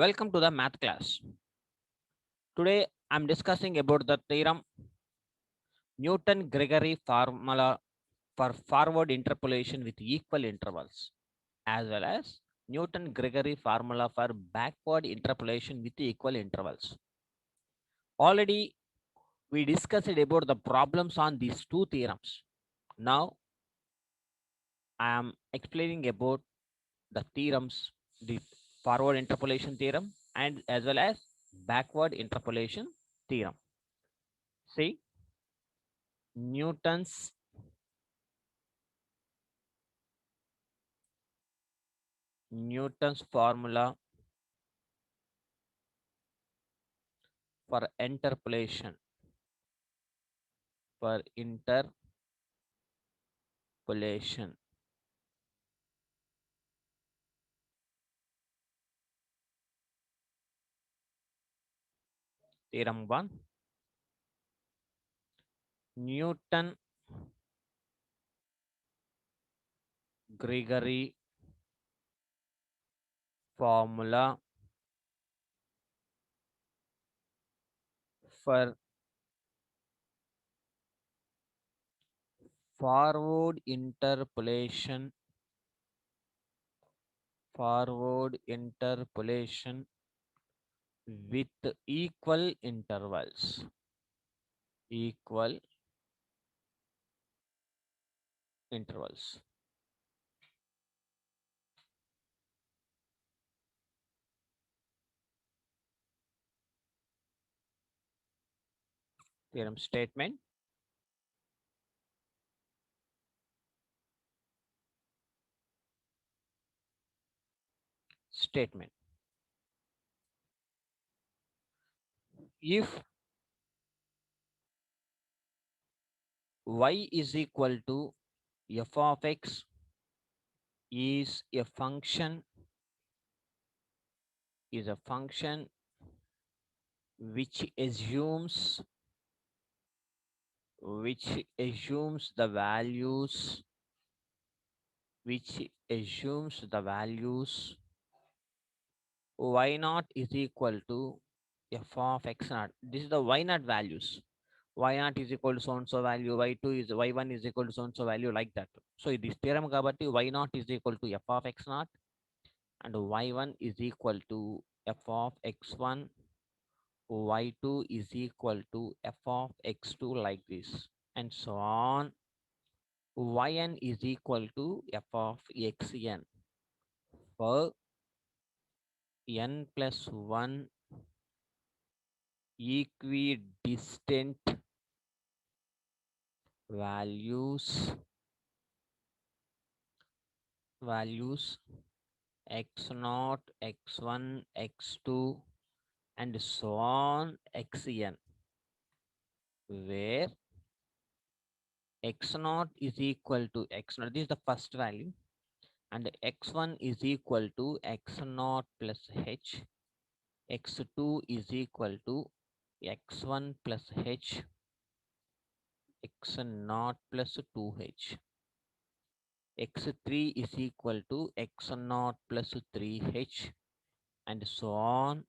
Welcome to the math class. Today I'm discussing about the theorem Newton-Gregory formula for forward interpolation with equal intervals, as well as Newton-Gregory formula for backward interpolation with equal intervals. Already we discussed about the problems on these two theorems. Now I am explaining about the theorems, the forward interpolation theorem and as well as backward interpolation theorem. See, Newton's formula for interpolation. Theorem 1, Newton Gregory formula for forward interpolation with equal intervals. Theorem statement. If y is equal to f of x is a function which assumes the values y naught is equal to f of x naught. This is the y naught values. Y naught is equal to so and so value, y2 is y1 is equal to so and so value, like that. So this theorem kabatti y naught is equal to f of x naught and y1 is equal to f of x1, y2 is equal to f of x2, like this, and so on. Yn is equal to f of xn for n plus 1 equidistant values x naught, x1, x2, and so on xn, where x naught is equal to x naught. This is the first value, and x1 is equal to x naught plus h, x2 is equal to x1 plus h, x naught plus 2h, x3 is equal to x naught plus 3h, and so on.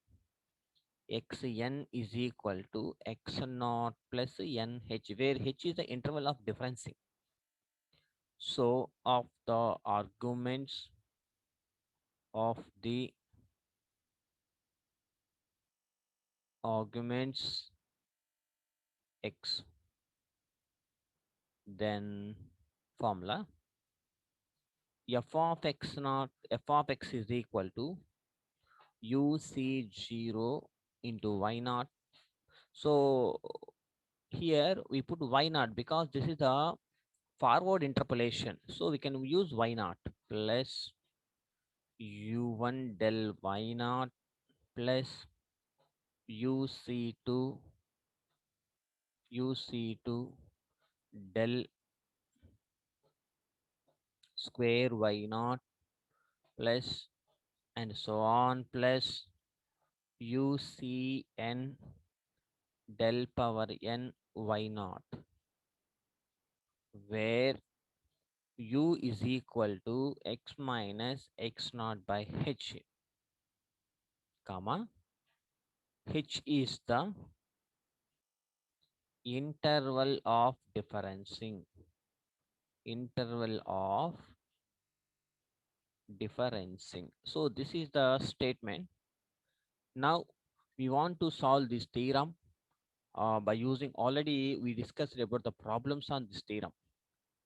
Xn is equal to x naught plus nh, where h is the interval of differencing. So of the arguments x, then formula f of x is equal to uc0 into y naught. So here we put y naught because this is the forward interpolation, so we can use y naught plus u1 del y naught plus uc2 del square y naught plus and so on plus ucn del power n y naught, where u is equal to x minus x naught by h. comma, h is the interval of differencing. Interval of differencing. So this is the statement. Now we want to solve this theorem by using, already we discussed about the problems on this theorem.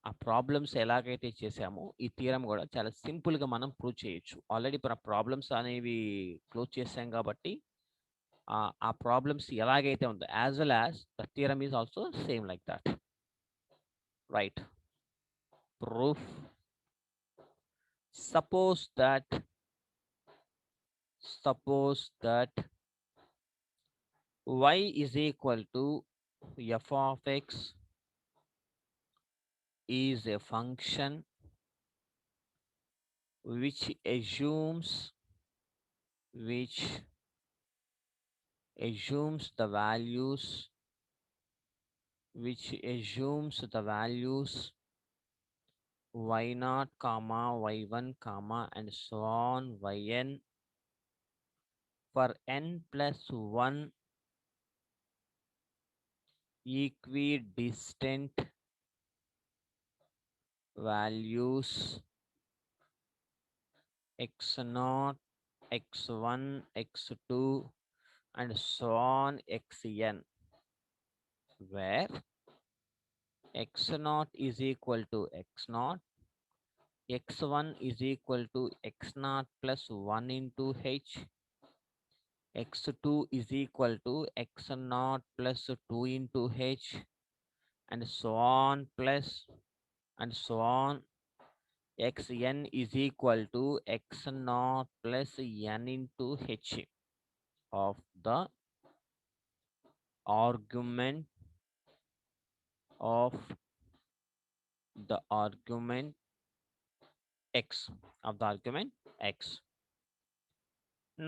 ఆ problems ఎలాగైతే చేసామో ఈ theorem కూడా చాలా సింపుల్గా మనం prove చేయొచ్చు. Already మన ప్రాబ్లమ్స్ అనేవి క్లోజ్ చేసాం కాబట్టి ఆ ప్రాబ్లమ్స్ ఎలాగైతే ఉందో as well as the theorem is also same like that. Right. Proof. Suppose that y is equal to f of x is a function which assumes the values y0 comma y1 comma and so on yn for n plus 1 equidistant values x0, x1, x2 and so on xn, where x0 is equal to x0, x1 is equal to x0 plus 1 into h, x2 is equal to x0 plus 2 into h and so on and so on. Xn is equal to x0 plus n into h of the argument x.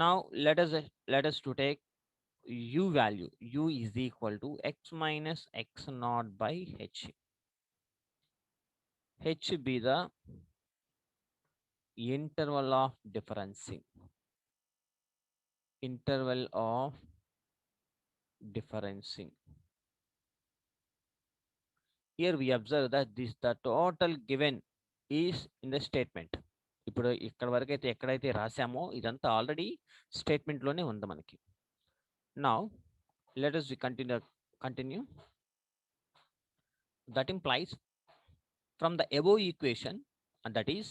Now let us to take u value. U is equal to x minus x0 by h. H be the interval of differencing. Here we observe that this the total given is in the statement. ఇప్పుడు ఇక్కడ వరకు అయితే ఎక్కడైతే రాసామో ఇదంతా already statement లోనే ఉంది మనకి. Now let us continue. That implies from the above equation, and that is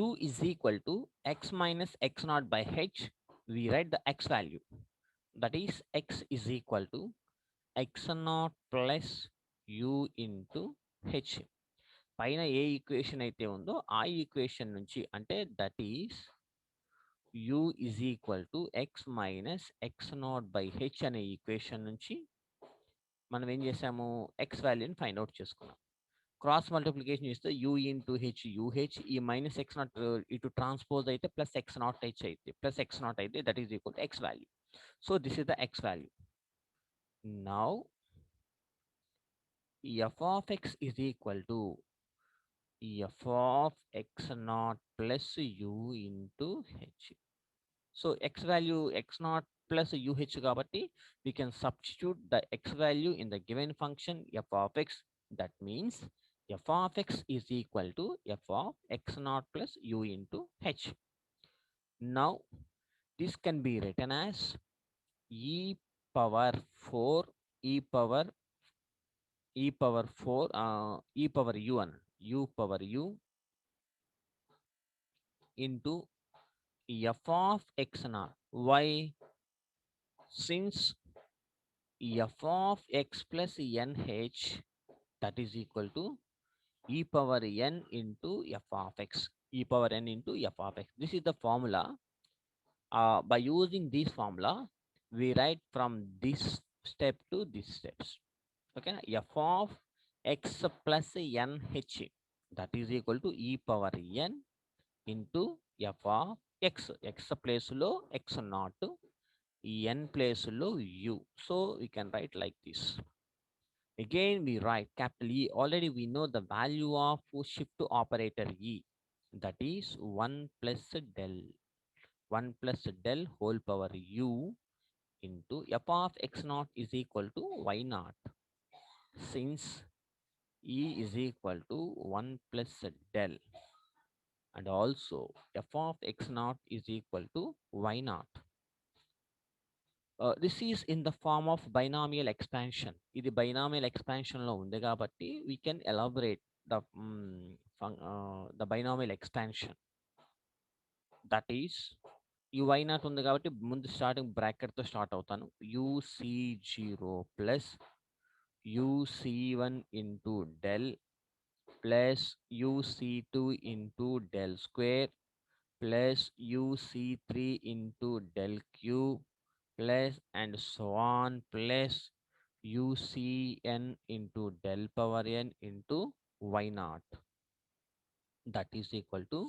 u is equal to x minus x0 by h, we write the x value, that is x is equal to x0 plus u into h. పైన ఏ equation అయితే ఉందో ఆ equation నుంచి, అంటే that is u is equal to x minus x0 by h అనే equation నుంచి మనం ఏం చేసాము, x వాల్యూని ఫైండ్ అవుట్ చేసుకున్నాం. క్రాస్ మల్టిప్లికేషన్ చేస్తే u ఇంటూ హెచ్ యూహెచ్, ఈ మైనస్ x0 ఇటు ట్రాన్స్పోజ్ అయితే ప్లస్ x0 h అయితే ప్లస్ x0 అయితే that is equal to x value. So this is the x value. Now f of x is equal to f of x0 plus u into h. So x value x0 plus uh kabatti we can substitute the x value in the given function f of x. That means f of x is equal to f of x0 plus u into h. Now this can be written as e power 4 e power u and u power u into f of x0. Why? Since f of x plus nh, that is equal to e power n into f of x. E power n into f of x. This is the formula. By using this formula, we write from this step to this steps. Okay, f of x plus nh, that is equal to e power n into f of x. X place lo x naught, n place lo u. So we can write like this. Again we write capital E. Already we know the value of shift operator E, that is 1 plus del. 1 plus del whole power u into f of x naught is equal to y naught. Since e is equal to 1 plus del and also f of x naught is equal to y naught. This is in the form of binomial expansion. ఇది binomial expansion లో ఉంది కాబట్టి we can elaborate the binomial expansion. That is ఈ y naught ఉంది కాబట్టి ముందు starting bracket తో start అవుతాను. uc0 plus uc1 into del plus uc2 into del square plus uc3 into del cube plus and so on plus ucn into del power n into y naught. That is equal to,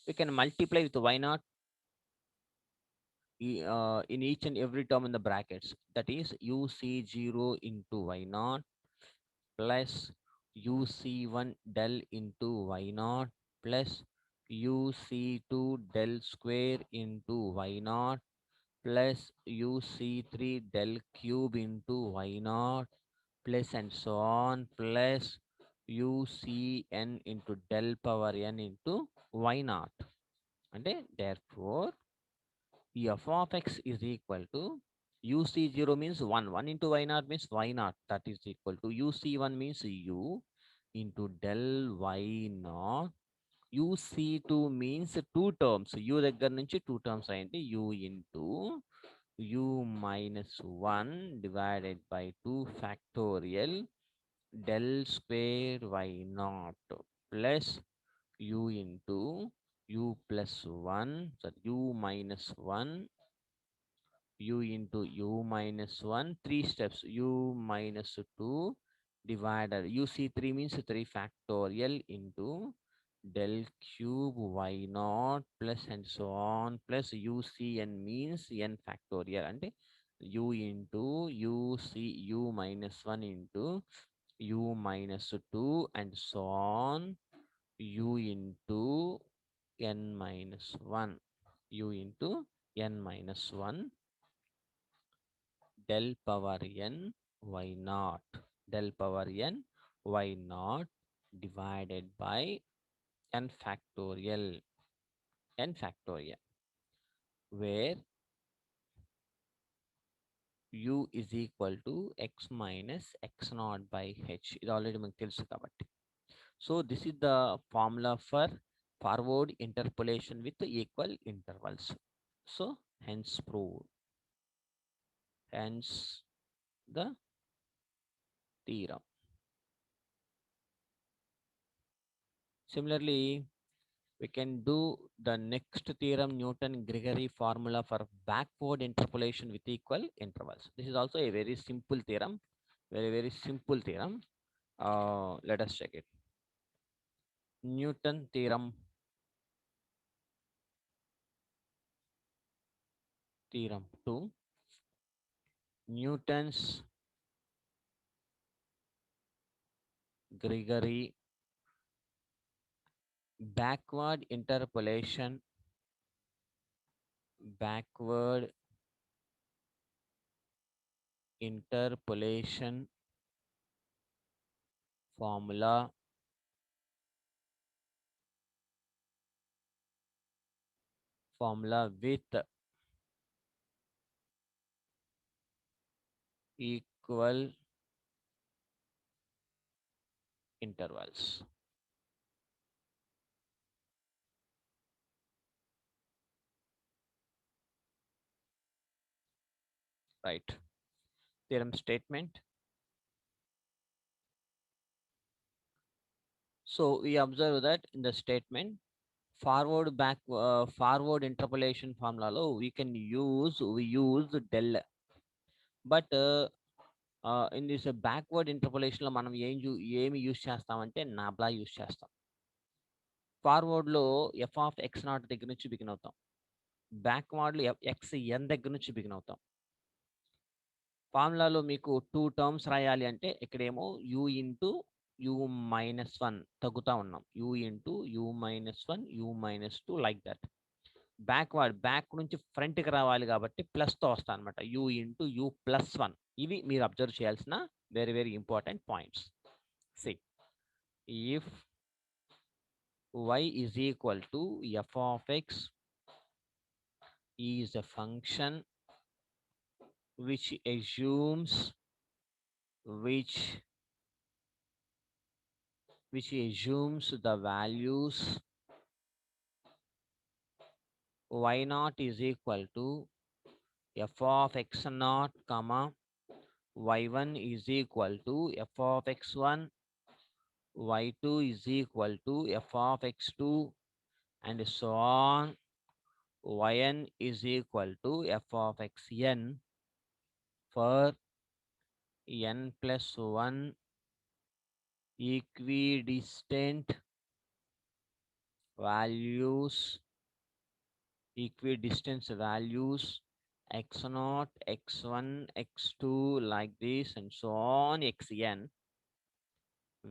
we can multiply with y naught in each and every term in the brackets. That is uc0 into y naught plus uc1 del into y naught plus uc2 del square into y naught plus uc3 del cube into y naught plus and so on plus ucn into del power n into y naught. And therefore f of x is equal to uc0 means 1 1 into y naught means y naught, that is equal to uc1 means u into del y naught. uc2 means two terms, u దగ్గర నుంచి two terms అయింది, u into u minus 1 divided by 2 factorial del square y naught plus u into u plus 1, so u minus 1, u into u minus 1, three steps, u minus 2 divided, uc3 means 3 factorial into del cube y naught plus and so on plus ucn means n factorial and u into u minus 1 into u minus 2 and so on u into n minus 1, u into n minus 1 del power n y naught, del power n y naught divided by n factorial, where u is equal to x minus x naught by h. ఇది already మనకు తెలుసు కాబట్టి. So this is the formula for forward interpolation with equal intervals. So hence proved, hence the theorem. Similarly, we can do the next theorem, Newton-Gregory formula for backward interpolation with equal intervals. This is also a very simple theorem, very simple theorem. Let us check it. Newton theorem, theorem 2, Newton's Gregory backward interpolation formula with equal intervals. Right. Theorem statement. So we observe that in the statement, forward interpolation formula lo we use del, but in this backward interpolation లో మనం ఏమి use చేస్తామంటే nabla use చేస్తాం. Forward లో F of X not దగ్గర నుంచి begin అవుతాం, backward లో ఎక్స్ ఎన్ దగ్గర నుంచి బిగిన్ అవుతాం. ఫార్ములాలో మీకు టూ టర్మ్స్ రాయాలి అంటే ఇక్కడేమో యూ ఇంటూ యూ మైనస్ 1 తగ్గుతా ఉన్నాం, you into you minus 1 you minus 2 like that. Back నుంచి ఫ్రంట్కి రావాలి కాబట్టి ప్లస్తో వస్తాను అనమాట. You into you plus 1. ఇవి మీరు అబ్జర్వ్ చేయాల్సిన very very important points. See if y is equal to f of x is a function which assumes which the values y naught is equal to f of x naught comma y1 is equal to f of x1, y2 is equal to f of x2, and so on. Yn is equal to f of xn for n plus 1 equidistant values, x0, x1, x2 like this, and so on xn,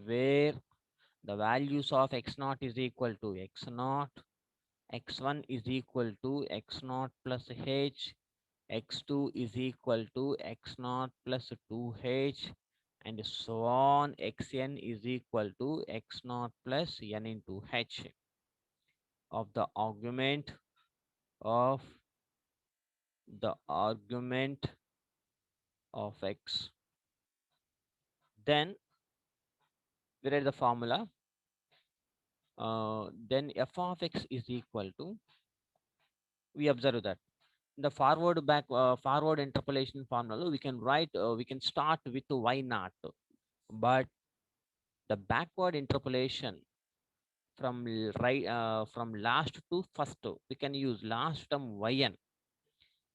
where the values of x0 is equal to x0, x1 is equal to x0 plus h, x2 is equal to x0 plus 2h, and so on xn is equal to x0 plus n into h of the argument of x. Then we write the formula. Then f of x is equal to, we observe that the forward interpolation formula we can write, we can start with y naught, but the backward interpolation from from last to first we can use last term yn.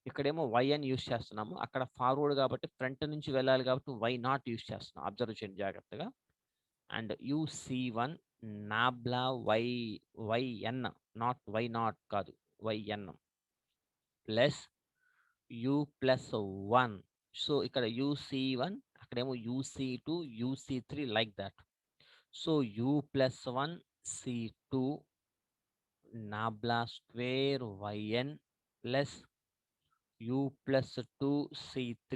ఇక్కడేమో yn use చేస్తున్నాము, అక్కడ forward కాబట్టి front నుంచి వెళ్ళాలి కాబట్టి y not use చేస్తున్నాం. Observe చేయండి జాగ్రత్తగా. And UC1 nabla yn, not y not కాదు, yn plus u plus 1. So ఇక్కడ UC1, అక్కడేమో UC2, UC3 like that. So u plus 1 C2 nabla square yn plus u plus 2 C3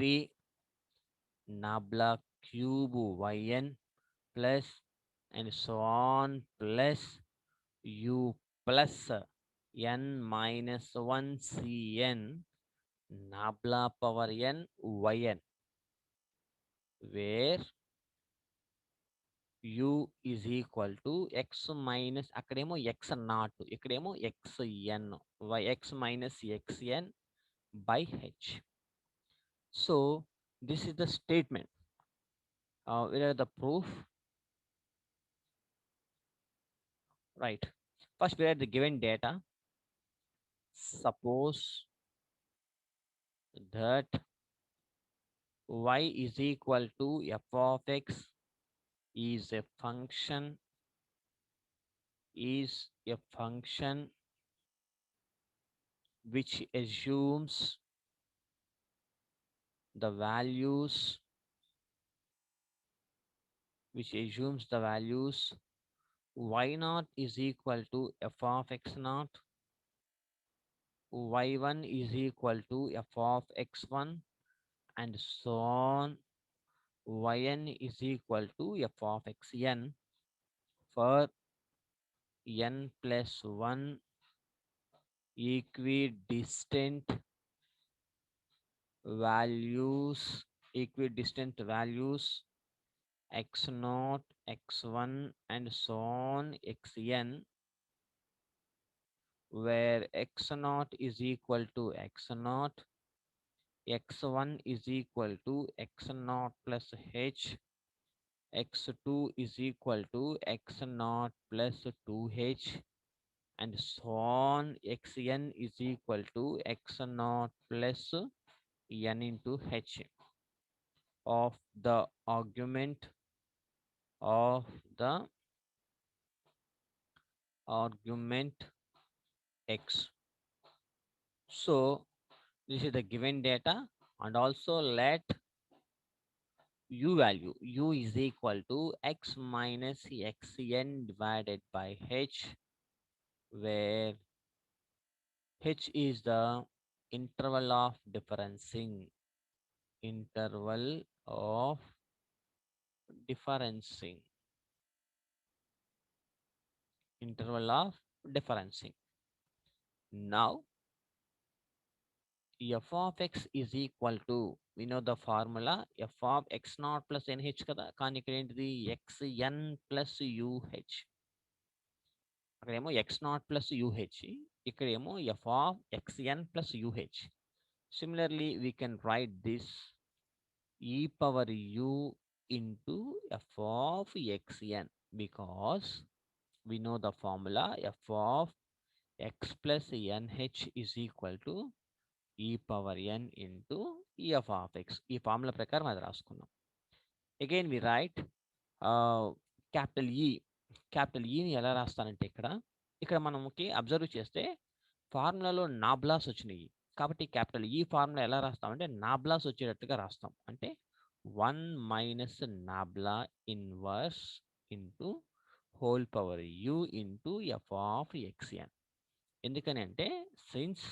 nabla cube yn plus and so on plus u plus n minus 1 Cn nabla power n yn, where u is equal to x minus, అక్కడేమో x not, ఇక్కడేమో xn, x minus xn by h. So this is the statement. Where are the proof? Right. First, we are the given data. Suppose that y is equal to f of x is a function which assumes the values y naught is equal to f of x naught, y1 is equal to f of x1, and so on. Yn is equal to f of xn for n plus 1 equidistant values x0, x1, and so on xn, where x0 is equal to x0, x1 is equal to x0 plus h, x2 is equal to x0 plus 2h, and so on xn is equal to x0 plus n into h of the argument x. So this is the given data, and also let u value, u is equal to x minus xn divided by h, where H is the interval of differencing. Interval of differencing. Interval of differencing. Now, f of x is equal to, we know the formula, f of x naught plus nh కదా, కానీ ఇక్కడ ఏంటిది xn plus uh. అక్కడేమో x naught plus uh, ఇక్కడేమో f of xn plus uh. Similarly, we can write this e power u into f of xn, because we know the formula f of x plus nh is equal to e power n into f of x. ఈ formula ప్రకారం అది రాసుకున్నాం. Again we right capital ఈ. Capital ఈని ఎలా రాస్తానంటే ఇక్కడ మనకి observe చేస్తే ఫార్ములాలో నాబ్లాస్ వచ్చినాయి. కాబట్టి క్యాపిటల్ ఈ ఫార్ములా ఎలా రాస్తామంటే నాబ్లాస్ వచ్చేటట్టుగా రాస్తాం. అంటే 1 minus nabla inverse into whole power u into F of x n. ఎందుకని అంటే సిన్స్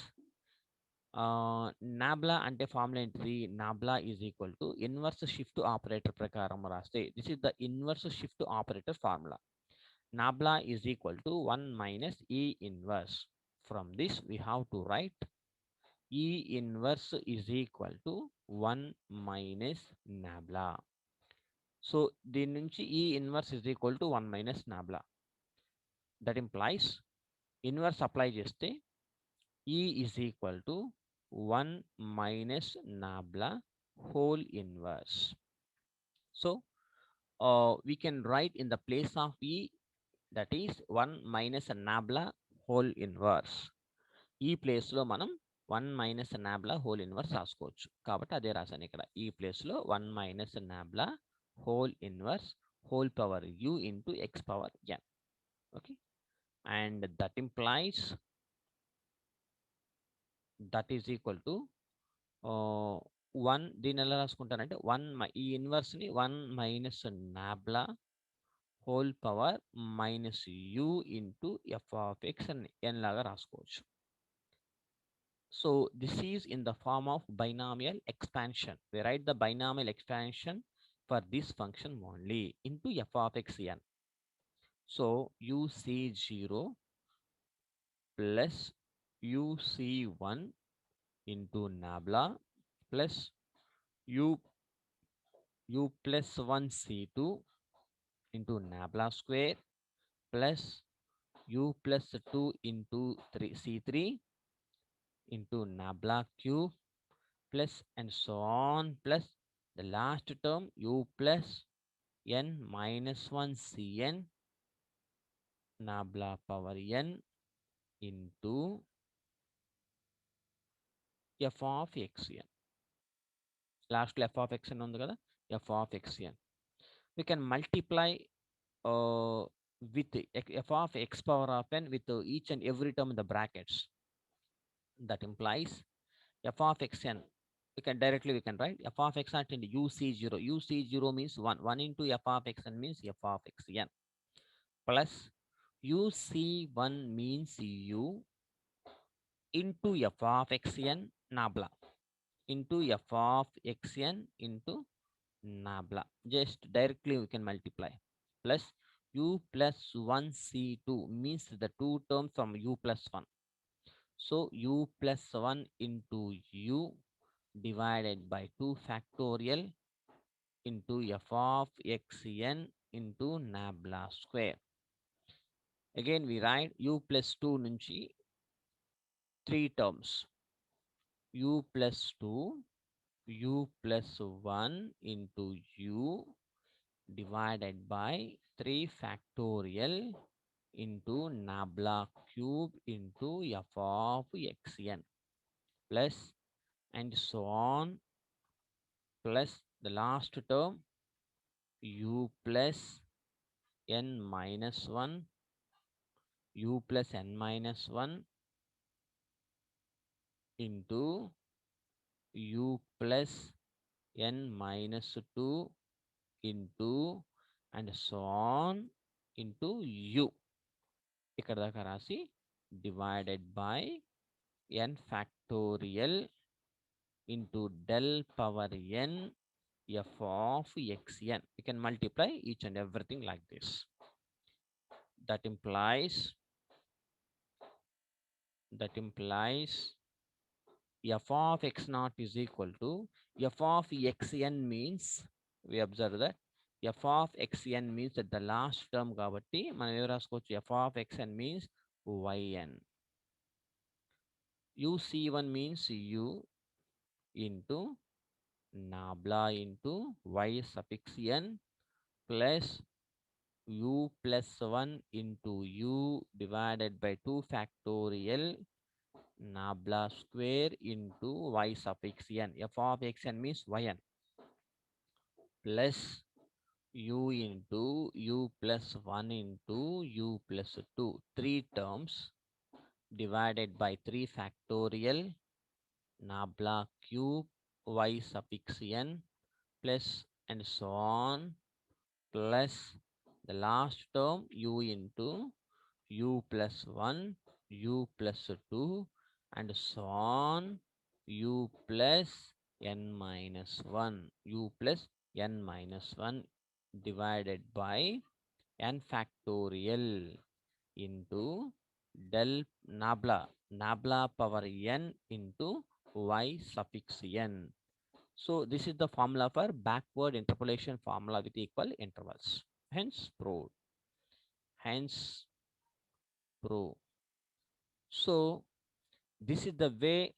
నాబ్లా అంటే ఫార్ములా ఏంటిది, nabla is equal to inverse shift operator ప్రకారం రాస్తే this is the inverse shift operator formula. Nabla is equal to 1 minus E inverse. From this we have to write E inverse is equal to 1 minus nabla. So దీని నుంచి E inverse is equal to 1 minus nabla. That implies inverse apply చేస్తే ఈ is equal to 1 minus nabla whole inverse. So we can write in the place of e, that is 1 minus nabla whole inverse. ఈ ప్లేస్లో మనం 1 minus nabla whole inverse రాసుకోవచ్చు. కాబట్టి అదే రాశాను ఇక్కడ. ఈ ప్లేస్లో 1 minus nabla whole inverse whole power u into x power n. Okay, and that implies that is equal to 1. దీన్ని ఎలా రాసుకుంటానంటే ఈ ఇన్వర్స్ని 1 minus nabla whole power minus u into F of x అని ఎన్ లాగా రాసుకోవచ్చు. So this is in the form of binomial expansion. We write the binomial expansion for this function only into F of x n. So uc0 plus uc1 into nabla plus u plus 1 c2 into nabla square plus u plus 2 into 3 c3 into nabla cube plus and so on, plus the last term u plus n minus 1 cn nabla power n into f of xn. Last f of xn ఉంది కదా, f of xn. We can multiply with f of x power of n with each and every term in the brackets. That implies f of xn. We can write f of x at uc0. uc0 means 1. 1 into f of xn means f of xn. Plus uc1 means u into f of xn nabla into f of xn into nabla. Just directly we can multiply. Plus u plus 1 c2 means the two terms from u plus 1. So u plus 1 into u divided by 2 factorial into f of xn into nabla square. Again we write u plus 2 nunchi 3 terms. u plus 2 u plus 1 into u divided by 3 factorial into nabla cube into f of xn plus and so on, plus the last term u plus n minus 1 u plus n minus 1 into u plus n minus 2 into and so on into u. ఇక్కడ దాకా రాసి divided by n factorial into del power n f of xn. We can multiply each and everything like this. That implies f of x naught is equal to f of xn means, we observe that f of xn means that the last term కాబట్టి మనం ఏం రాసుకోవచ్చు, f of xn means yn. uc1 means u into nabla into y suffix n plus u plus 1 into u divided by 2 factorial nabla square into y suffix n. f of xn means yn plus u into u plus 1 into u plus 2. 3 terms divided by 3 factorial nabla cube y suffix n plus and so on, plus the last term u into u plus 1 u plus 2 and so on, u plus n minus 1 u plus n minus 1 divided by n factorial into del nabla power n into y suffix n. So this is the formula for backward interpolation formula with equal intervals. Hence proved. So this is the way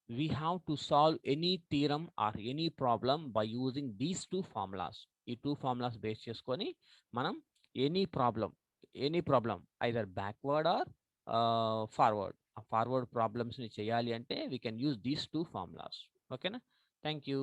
we have to solve any theorem or any problem by using these two formulas. ఈ two formulas base చేసుకొని మనం any problem either backward or forward ప్రాబ్లమ్స్ని చేయాలి అంటే we can use these two formulas. ఓకేనా? Thank you.